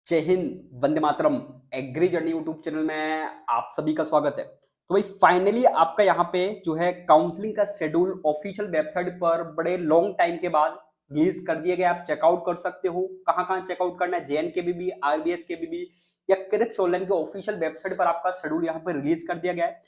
जय Hind, Vande Mataram. Agree journey YouTube channel में आप सभी का स्वागत है। तो भाई फाइनली आपका यहाँ पे जो है काउंसलिंग का शेड्यूल ऑफिशियल वेबसाइट पर बड़े लॉन्ग टाइम के बाद रिलीज कर दिए गए। आप चेकआउट कर सकते हो। कहाँ कहाँ चेकआउट करना है? JNKBB, RBS KBB या क्रिप्स ऑनलाइन के ऑफिशियल वेबसाइट पर आपका शेड्यूल यहाँ पे रिलीज कर दिया गया है।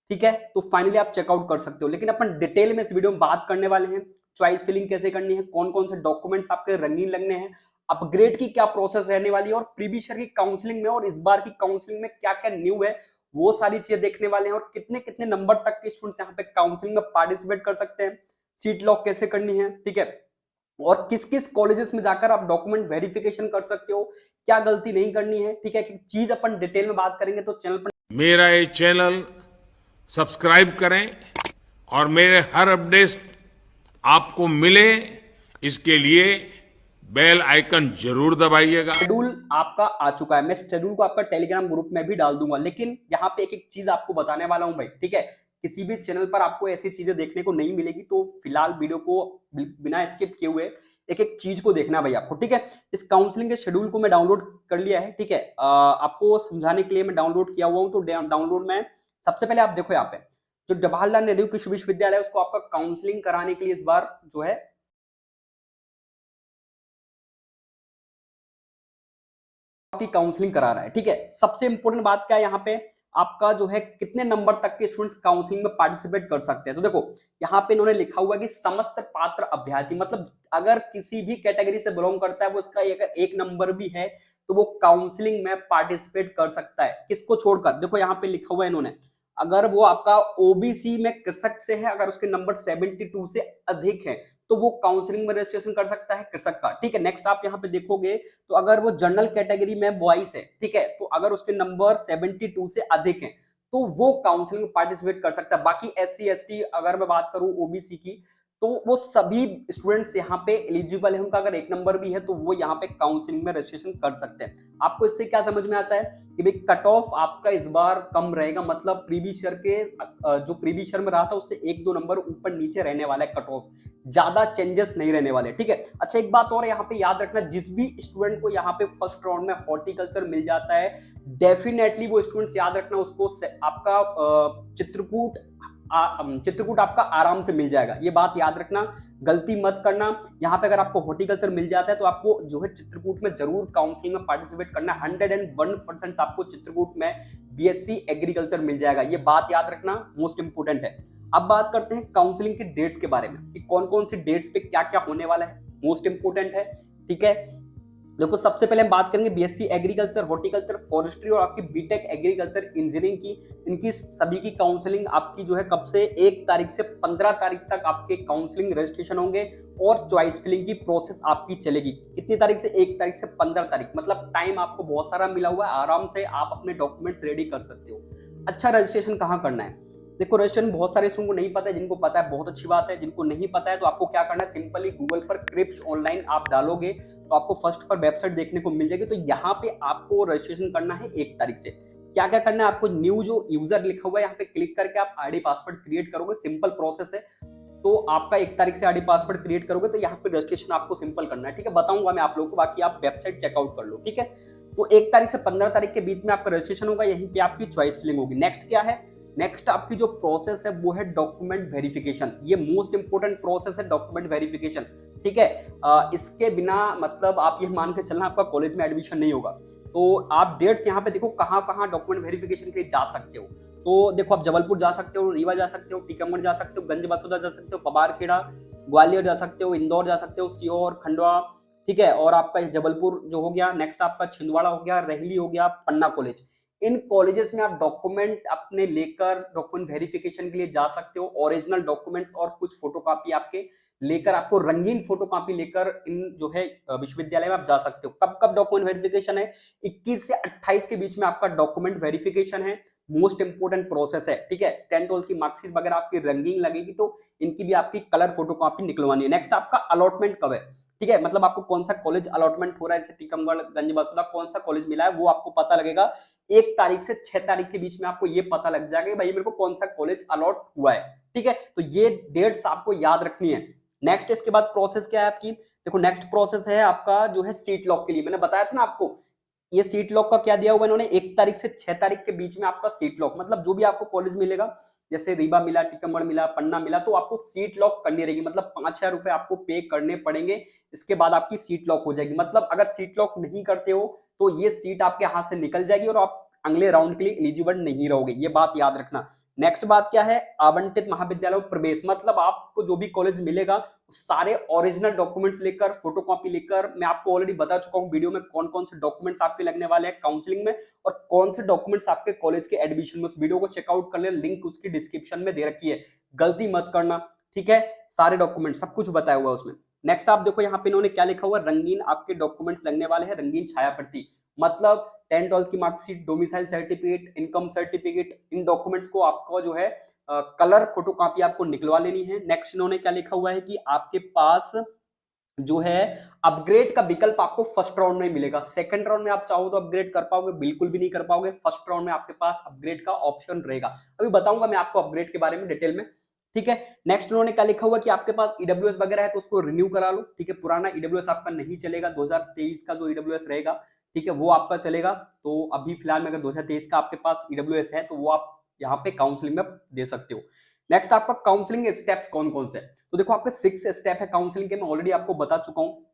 ठीक है, तो फाइनली आप चेकआउट कर सकते हो। लेकिन अपन डिटेल में इस वीडियो में बात करने वाले हैं। चॉइस फिलिंग कैसे करनी है, कौन कौन से डॉक्यूमेंट्स आपके रंगीन लगने हैं, अपग्रेड की क्या प्रोसेस रहने वाली है और प्रीवियस ईयर की काउंसलिंग में और इस बार की काउंसलिंग में क्या क्या न्यू है, वो सारी चीजें देखने वाले हैं। और कितने कितने नंबर तक के स्टूडेंट्स यहाँ पे काउंसलिंग में पार्टिसिपेट कर सकते हैं, सीट लॉक कैसे करनी है, ठीक है, और किस किस कॉलेजेस में जाकर आप डॉक्यूमेंट वेरिफिकेशन कर सकते हो, क्या गलती नहीं करनी है। ठीक है, कि चीज अपन डिटेल में बात करेंगे तो चैनल पर मेरा ये चैनल सब्सक्राइब करें और मेरे हर अपडेट आपको मिले, इसके लिए बेल आइकन जरूर दबाइएगा। शेड्यूल आपका आ चुका है। मैं शेड्यूल को आपका टेलीग्राम ग्रुप में भी डाल दूंगा। लेकिन यहाँ पे एक एक चीज आपको बताने वाला हूं भाई, ठीक है। किसी भी चैनल पर आपको ऐसी चीजें देखने को नहीं मिलेगी, तो फिलहाल वीडियो को बिना स्किप किए हुए एक एक चीज को देखना है भाई आपको, ठीक है। इस काउंसलिंग के शेड्यूल को मैं डाउनलोड कर लिया है, ठीक है। आपको समझाने के लिए मैं डाउनलोड किया हुआ हूं। तो डाउनलोड में सबसे पहले आप देखो यहाँ पे जो जवाहरलाल नेहरू कृषि विश्वविद्यालय है, उसको आपका काउंसलिंग कराने के लिए इस बार जो है की काउंसलिंग करा रहा है, ठीक है। सबसे इंपॉर्टेंट बात क्या है यहाँ पे, आपका जो है कितने नंबर तक के स्टूडेंट्स काउंसलिंग में पार्टिसिपेट कर सकते हैं। तो देखो यहाँ पे इन्होंने लिखा हुआ है कि समस्त पात्र अभ्यर्थी, मतलब अगर किसी भी कैटेगरी से बिलोंग करता है, वो इसका अगर एक नंबर भी है तो वो काउंसलिंग में पार्टिसिपेट कर सकता है। किसको छोड़कर? देखो यहाँ पे लिखा हुआ है इन्होंने, अगर वो आपका ओबीसी में कृषक से है, अगर उसके नंबर 72 से अधिक है, तो वो काउंसलिंग में रजिस्ट्रेशन कर सकता है कृषक का, ठीक है। नेक्स्ट आप यहाँ पे देखोगे तो अगर वो जनरल कैटेगरी में बॉयज है, ठीक है, तो अगर उसके नंबर 72 से अधिक है तो वो काउंसलिंग में पार्टिसिपेट कर सकता है। बाकी SC ST अगर मैं बात करूं ओबीसी की, तो वो सभी स्टूडेंट्स यहाँ पे एलिजिबल है। उनका अगर एक नंबर भी है तो वो यहाँ पे काउंसलिंग में रजिस्ट्रेशन कर सकते हैं। आपको इससे क्या समझ में आता है कि भाई कट ऑफ आपका इस बार कम रहेगा, मतलब प्रीवियस ईयर के जो प्रीवियस ईयर में रहा था उससे एक दो नंबर ऊपर नीचे रहने वाला है कट ऑफ, ज्यादा चेंजेस नहीं रहने वाले, ठीक है। अच्छा, एक बात और यहाँ पे याद रखना, जिस भी स्टूडेंट को यहाँ पे फर्स्ट राउंड में हॉर्टिकल्चर मिल जाता है, डेफिनेटली वो स्टूडेंट्स याद रखना उसको आपका चित्रकूट आपका आराम से मिल जाएगा। ये बात याद रखना, गलती मत करना। यहाँ पे अगर आपको हॉर्टिकल्चर मिल जाता है तो आपको जो है चित्रकूट में जरूर काउंसलिंग में पार्टिसिपेट करना। 101% आपको चित्रकूट में BSc एग्रीकल्चर मिल जाएगा। ये बात याद रखना, मोस्ट इंपोर्टेंट है। अब बात करते हैं काउंसलिंग की डेट्स के बारे में कि कौन कौन सी डेट्स पे क्या क्या होने वाला है, मोस्ट इंपोर्टेंट है, ठीक है। देखो सबसे पहले हम बात करेंगे BSc एग्रीकल्चर, हॉर्टिकल्चर, फॉरेस्ट्री और आपकी बीटेक एग्रीकल्चर इंजीनियरिंग की। इनकी सभी की काउंसलिंग आपकी जो है कब से 1 तारीख से 15 तारीख तक आपके काउंसलिंग रजिस्ट्रेशन होंगे और चॉइस फिलिंग की प्रोसेस आपकी चलेगी। कितनी तारीख से? 1 तारीख से 15 तारीख, मतलब टाइम आपको बहुत सारा मिला हुआ है। आराम से आप अपने डॉक्यूमेंट्स रेडी कर सकते हो। अच्छा, रजिस्ट्रेशन कहाँ करना है? देखो रजिस्ट्रेशन बहुत सारे स्टूडेंट को नहीं पता है, जिनको पता है बहुत अच्छी बात है, जिनको नहीं पता है तो आपको क्या करना है, सिंपली गूगल पर क्रिप्स ऑनलाइन आप डालोगे तो आपको फर्स्ट पर वेबसाइट देखने को मिल जाएगी। तो यहाँ पे आपको रजिस्ट्रेशन करना है 1 तारीख से। क्या क्या करना है आपको, न्यू जो यूजर लिखा हुआ है यहाँ पे क्लिक करके आप आईडी पासवर्ड क्रिएट करोगे, सिंपल प्रोसेस है। तो आपका 1 तारीख से आईडी पासवर्ड क्रिएट करोगे तो यहाँ पे रजिस्ट्रेशन आपको सिंपल करना है, ठीक है। बताऊंगा मैं आप लोगों को, बाकी आप वेबसाइट चेकआउट कर लो, ठीक है। तो 1 तारीख से 15 तारीख के बीच में आपका रजिस्ट्रेशन होगा, यहीं पे आपकी चॉइस फिलिंग होगी। नेक्स्ट क्या है? नेक्स्ट आपकी जो प्रोसेस है वो है डॉक्यूमेंट वेरिफिकेशन। ये मोस्ट इंपोर्टेंट प्रोसेस है डॉक्यूमेंट वेरिफिकेशन, ठीक है। इसके बिना मतलब आप ये मान के चलना आपका कॉलेज में एडमिशन नहीं होगा। तो आप डेट्स यहाँ पे देखो कहाँ कहाँ डॉक्यूमेंट वेरिफिकेशन के लिए जा सकते हो। तो देखो आप जबलपुर जा सकते हो, रीवा जा सकते हो, टीकमगढ़ जा सकते हो, गंज बसोदा जा सकते हो, पबारखेड़ा, ग्वालियर जा सकते हो, इंदौर जा सकते हो, सीहोर, खंडवा, ठीक है। और आपका जबलपुर जो हो गया, नेक्स्ट आपका छिंदवाड़ा हो गया, रेहली हो गया, पन्ना कॉलेज। इन कॉलेजेस में आप डॉक्यूमेंट अपने लेकर डॉक्यूमेंट वेरिफिकेशन के लिए जा सकते हो। ओरिजिनल डॉक्यूमेंट्स और कुछ फोटोकॉपी आपके लेकर, आपको रंगीन फोटोकॉपी लेकर इन जो है विश्वविद्यालय में आप जा सकते हो। कब कब डॉक्यूमेंट वेरिफिकेशन है? 21 से 28 के बीच में आपका डॉक्यूमेंट वेरिफिकेशन है। मोस्ट इंपोर्टेंट प्रोसेस है, ठीक है। 10th 12th की मार्कशीट वगैरह आपकी रंगीन लगेगी तो इनकी भी आपकी कलर फोटोकॉपी निकलवानी है। नेक्स्ट आपका अलॉटमेंट कब है, ठीक है, मतलब आपको कौन सा कॉलेज अलॉटमेंट हो रहा है, जैसे टीकमगढ़, गंज बसोदा, कौन सा कॉलेज मिला है वो आपको पता लगेगा 1 तारीख से 6 तारीख के बीच में। आपको ये पता लग जाएगा कि भाई मेरे को कौन सा कॉलेज अलॉट हुआ है, ठीक है। तो ये डेट्स आपको याद रखनी है। नेक्स्ट इसके बाद प्रोसेस क्या है आपकी? देखो नेक्स्ट प्रोसेस है आपका जो है सीट लॉक के लिए। मैंने बताया था ना आपको ये सीट लॉक का क्या दिया हुआ इन्होंने, 1 तारीख से 6 तारीख के बीच में आपका सीट लॉक, मतलब जो भी आपको कॉलेज मिलेगा, जैसे रीवा मिला, टीकमगढ़ मिला, पन्ना मिला, तो आपको सीट लॉक करनी रहेगी, मतलब 5,000 रुपए आपको पे करने पड़ेंगे। इसके बाद आपकी सीट लॉक हो जाएगी। मतलब अगर सीट लॉक नहीं करते हो तो ये सीट आपके हाथ से निकल जाएगी और आप अगले राउंड के लिए एलिजिबल नहीं रहोगे, ये बात याद रखना। नेक्स्ट बात क्या है, आवंटित महाविद्यालय में प्रवेश, मतलब आपको जो भी कॉलेज मिलेगा सारे ओरिजिनल डॉक्यूमेंट्स लेकर, फोटोकॉपी लेकर, मैं आपको ऑलरेडी बता चुका हूं वीडियो में कौन कौन से डॉक्यूमेंट्स आपके लगने वाले हैं काउंसलिंग में और कौन से डॉक्यूमेंट्स आपके कॉलेज के एडमिशन में। उस वीडियो को चेकआउट कर ले, लिंक उसकी डिस्क्रिप्शन में दे रखी है, गलती मत करना, ठीक है। सारे डॉक्यूमेंट सब कुछ बताया हुआ है उसमें। नेक्स्ट आप देखो यहाँ पे इन्होंने क्या लिखा हुआ, रंगीन आपके डॉक्यूमेंट्स लगने वाले हैं, रंगीन छाया प्रति, मतलब 10th 12th की marksheet, domicile certificate, income certificate, इन डॉक्यूमेंट्स को आपको जो है कलर फोटोकॉपी आपको निकलवा लेनी है। नेक्स्ट इन्होंने क्या लिखा हुआ है कि आपके पास जो है अपग्रेड का विकल्प आपको फर्स्ट राउंड में मिलेगा, सेकंड राउंड में आप चाहो तो अपग्रेड कर पाओगे, बिल्कुल भी नहीं कर पाओगे, फर्स्ट राउंड में आपके पास अपग्रेड का ऑप्शन रहेगा। अभी बताऊंगा मैं आपको अपग्रेड के बारे में डिटेल में, ठीक है। नेक्स्ट उन्होंने क्या लिखा हुआ कि आपके पास ईडब्ल्यूएस वगैरह है तो उसको रिन्यू करा लो, ठीक है। पुराना ईडब्ल्यूएस आपका नहीं चलेगा, 2023 का जो ईडब्ल्यूएस रहेगा, ठीक है, वो आपका चलेगा। तो अभी फिलहाल में अगर 2023 का आपके पास ईडब्ल्यूएस है तो वो आप यहाँ पे काउंसलिंग में दे सकते हो। नेक्स्ट आपका काउंसलिंग स्टेप्स कौन कौन से, तो देखो आपके 6 स्टेप है काउंसलिंग के, मैं ऑलरेडी आपको बता चुका हूँ,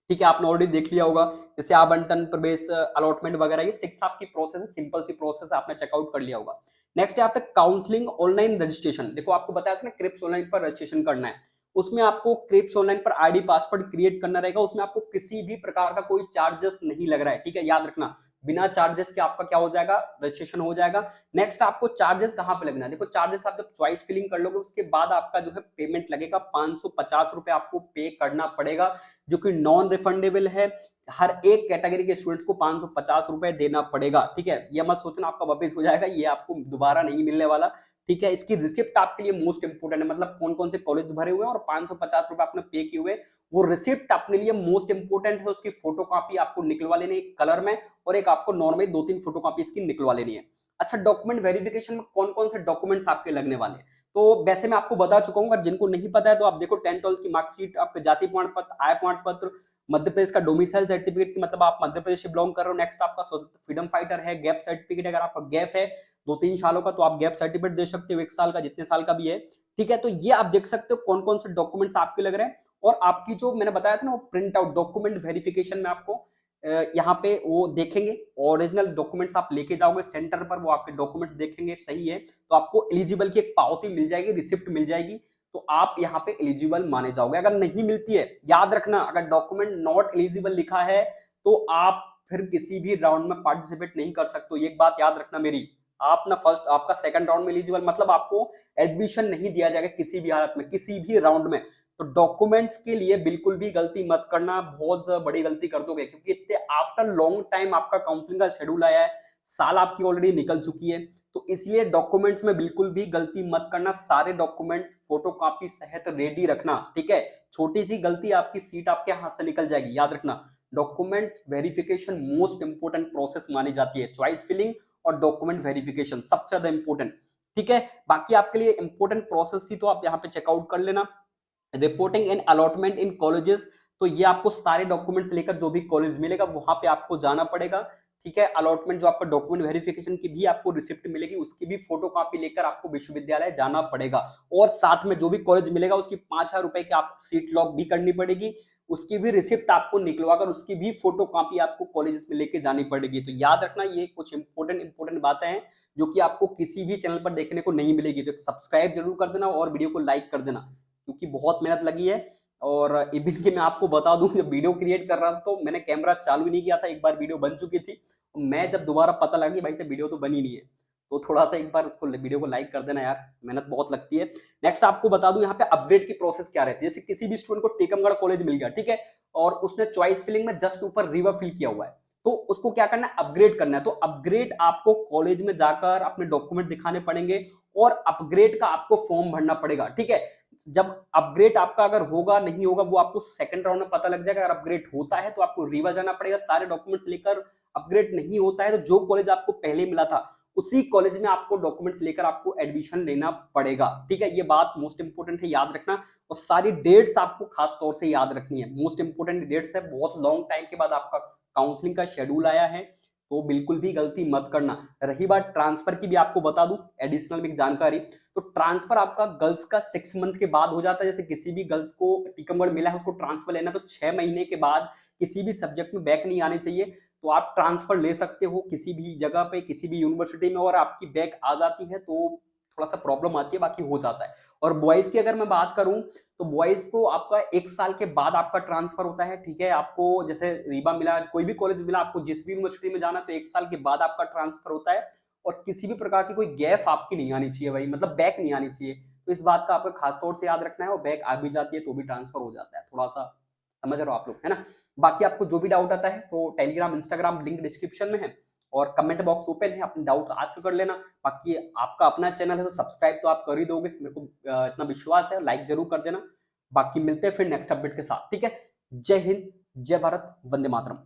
ठीक है, आपने ऑलरेडी देख लिया होगा, जैसे आवंटन, प्रवेश, अलॉटमेंट वगैरह, ये 6 आपकी प्रोसेस है, सिंपल सी प्रोसेस है, आपने चेकआउट कर लिया होगा। नेक्स्ट है आप पे काउंसलिंग ऑनलाइन रजिस्ट्रेशन, देखो आपको बताया था ना क्रिप्स ऑनलाइन पर रजिस्ट्रेशन करना है, उसमें आपको क्रिप्स ऑनलाइन पर आईडी पासवर्ड क्रिएट करना रहेगा, उसमें आपको किसी भी प्रकार का कोई चार्जेस नहीं लग रहा है, ठीक है, याद रखना, बिना चार्जेस के आपका क्या हो जाएगा, रजिस्ट्रेशन हो जाएगा। नेक्स्ट आपको चार्जेस कहां पे लगना है, देखो चार्जेस आप जब चॉइस फिलिंग कर लोगे उसके बाद आपका जो है पेमेंट लगेगा, 550 रुपए आपको पे करना पड़ेगा, जो कि नॉन रिफंडेबल है, हर एक कैटेगरी के स्टूडेंट्स को 550 रुपए देना पड़ेगा, ठीक है। ये मत सोचना आपका वापस हो जाएगा, ये आपको दोबारा नहीं मिलने वाला, ठीक है। इसकी रिसिप्ट आपके लिए मोस्ट इंपोर्टेंट है, मतलब कौन कौन से कॉलेज भरे हुए हैं और 550 रुपए आपने पे किए हुए, वो रिसिप्ट अपने लिए मोस्ट इंपोर्टेंट है, उसकी फोटोकॉपी आपको निकलवा लेनी है एक कलर में और एक आपको नॉर्मली 2-3 फोटोकॉपी इसकी निकलवा लेनी है। अच्छा, डॉक्यूमेंट वेरिफिकेशन में कौन कौन से डॉक्यूमेंट्स आपके लगने वाले हैं, तो वैसे मैं आपको बता चुका हूँ, अगर जिनको नहीं पता है तो आप देखो 10th 12th की मार्कशीट, आपके जाति प्रमाण पत्र, आय प्रमाण पत्र, मध्य प्रदेश का डोमिसाइल सर्टिफिकेट की मतलब आप मध्य प्रदेश से बिलोंग कर रहे हो। नेक्स्ट आपका फ्रीडम फाइटर है, गैप सर्टिफिकेट, अगर आपका गैप है 2-3 सालों का तो आप गैप सर्टिफिकेट दे सकते हो, 1 साल का, जितने साल का भी है, ठीक है। तो ये आप देख सकते हो कौन कौन से डॉक्यूमेंट्स आपके लग रहे हैं, और आपकी जो मैंने बताया था ना वो प्रिंट आउट डॉक्यूमेंट वेरिफिकेशन में आपको यहाँ पे वो देखेंगे, ओरिजिनल डॉक्यूमेंट्स आप लेके जाओगे सेंटर पर, वो आपके डॉक्यूमेंट्स देखेंगे सही है तो आपको एलिजिबल की एक पावती मिल जाएगी, रिसिप्ट मिल जाएगी, तो आप यहाँ पे एलिजिबल माने जाओगे। अगर नहीं मिलती है, याद रखना, अगर डॉक्यूमेंट नॉट एलिजिबल लिखा है तो आप फिर किसी भी राउंड में पार्टिसिपेट नहीं कर सकते हो, ये एक बात याद रखना मेरी। आप ना फर्स्ट, आपका सेकंड राउंड में एलिजिबल, मतलब आपको एडमिशन नहीं दिया जाएगा किसी भी हालत में, किसी भी राउंड में। तो डॉक्यूमेंट्स के लिए बिल्कुल भी गलती मत करना, बहुत बड़ी गलती कर दोगे, क्योंकि इतने आफ्टर लॉन्ग टाइम आपका काउंसलिंग का शेड्यूल आया है, साल आपकी ऑलरेडी निकल चुकी है, तो इसलिए डॉक्यूमेंट्स में बिल्कुल भी गलती मत करना, सारे डॉक्यूमेंट फोटोकॉपी सहित रेडी रखना, ठीक है। छोटी सी गलती आपकी सीट आपके हाथ से निकल जाएगी, याद रखना। Document verification most important process मानी जाती है, चॉइस फिलिंग और डॉक्यूमेंट वेरिफिकेशन सबसे ज्यादा इंपोर्टेंट, ठीक है। बाकी आपके लिए इंपोर्टेंट प्रोसेस थी तो आप यहाँ पे चेकआउट कर लेना। Reporting and allotment in colleges, तो ये आपको सारे डॉक्यूमेंट्स लेकर जो भी कॉलेज मिलेगा वहां पे आपको जाना पड़ेगा, ठीक है। अलॉटमेंट जो आपका डॉक्यूमेंट वेरिफिकेशन की भी आपको रिसिप्ट मिलेगी, उसकी भी फोटोकॉपी लेकर आपको विश्वविद्यालय जाना पड़ेगा, और साथ में जो भी कॉलेज मिलेगा उसकी 5,000 रुपए की आप सीट लॉक भी करनी पड़ेगी, उसकी भी रिसिप्ट आपको निकलवाकर उसकी भी फोटोकॉपी आपको कॉलेज में लेके जानी पड़ेगी। तो याद रखना, ये कुछ इंपोर्टेंट बातें हैं जो कि आपको किसी भी चैनल पर देखने को नहीं मिलेगी, तो सब्सक्राइब जरूर कर देना और वीडियो को लाइक कर देना, क्योंकि बहुत मेहनत लगी है। और इवन कि मैं आपको बता दूं, जब वीडियो क्रिएट कर रहा था तो मैंने कैमरा चालू ही नहीं किया था, एक बार वीडियो बन चुकी थी, मैं जब दोबारा पता लगा कि भाई से वीडियो तो बनी नहीं है, तो थोड़ा सा एक बार उसको वीडियो को लाइक कर देना यार, मेहनत बहुत लगती है। नेक्स्ट आपको बता दूं यहाँ पे अपग्रेड की प्रोसेस क्या रहती है, जैसे किसी भी स्टूडेंट को टीकमगढ़ कॉलेज मिल गया, ठीक है, और उसने चॉइस फिलिंग में जस्ट ऊपर रीवा फिल किया हुआ है, तो उसको क्या करना है, अपग्रेड करना है। तो अपग्रेड आपको कॉलेज में जाकर अपने डॉक्यूमेंट दिखाने पड़ेंगे और अपग्रेड का आपको फॉर्म भरना पड़ेगा, ठीक है। जब अपग्रेड आपका अगर होगा नहीं होगा वो आपको सेकंड राउंड में पता लग जाएगा। अगर अपग्रेड होता है तो आपको रीवा जाना पड़ेगा सारे डॉक्यूमेंट्स लेकर, अपग्रेड नहीं होता है तो जो कॉलेज आपको पहले मिला था उसी कॉलेज में आपको डॉक्यूमेंट्स लेकर आपको एडमिशन लेना पड़ेगा, ठीक है। ये बात मोस्ट इंपोर्टेंट है, याद रखना। और सारी डेट्स आपको खास तौर से याद रखनी है, मोस्ट इंपोर्टेंट डेट्स है, बहुत लॉन्ग टाइम के बाद आपका काउंसलिंग का शेड्यूल आया है, तो बिल्कुल भी गलती मत करना। रही बात ट्रांसफर की, भी आपको बता दूं एडिशनल में एक जानकारी, तो ट्रांसफर आपका गर्ल्स का 6 मंथ के बाद हो जाता है। जैसे किसी भी गर्ल्स को टीकमगढ़ मिला है, उसको ट्रांसफर लेना, तो 6 महीने के बाद किसी भी सब्जेक्ट में बैक नहीं आने चाहिए, तो आप ट्रांसफर ले सकते हो किसी भी जगह पे, किसी भी यूनिवर्सिटी में। और आपकी बैक आ जाती है तो थोड़ा सा प्रॉब्लम आती है, बाकी हो जाता है। और बॉयज की अगर मैं बात करूं, तो बॉयज को आपका 1 साल के बाद आपका ट्रांसफर होता है, ठीक है। आपको जैसे रीवा मिला, कोई भी कॉलेज मिला, आपको जिस भी यूनिवर्सिटी में जाना, तो 1 साल के बाद आपका ट्रांसफर होता है। और किसी भी प्रकार की कोई गैप आपकी नहीं आनी चाहिए भाई, मतलब बैक नहीं आनी चाहिए। तो इस बात का आपको खास तौर से याद रखना है। और बैक आ भी जाती है तो भी ट्रांसफर हो जाता है, थोड़ा सा समझ रहे हो आप लोग, है ना। बाकी आपको जो भी डाउट आता है तो टेलीग्राम इंस्टाग्राम लिंक डिस्क्रिप्शन में है, और कमेंट बॉक्स ओपन है, अपने डाउट आस्क कर लेना। बाकी आपका अपना चैनल है तो सब्सक्राइब तो आप कर ही दोगे, मेरे को इतना विश्वास है। लाइक जरूर कर देना। बाकी मिलते हैं फिर नेक्स्ट अपडेट के साथ, ठीक है। जय हिंद, जय भारत, वंदे मातरम।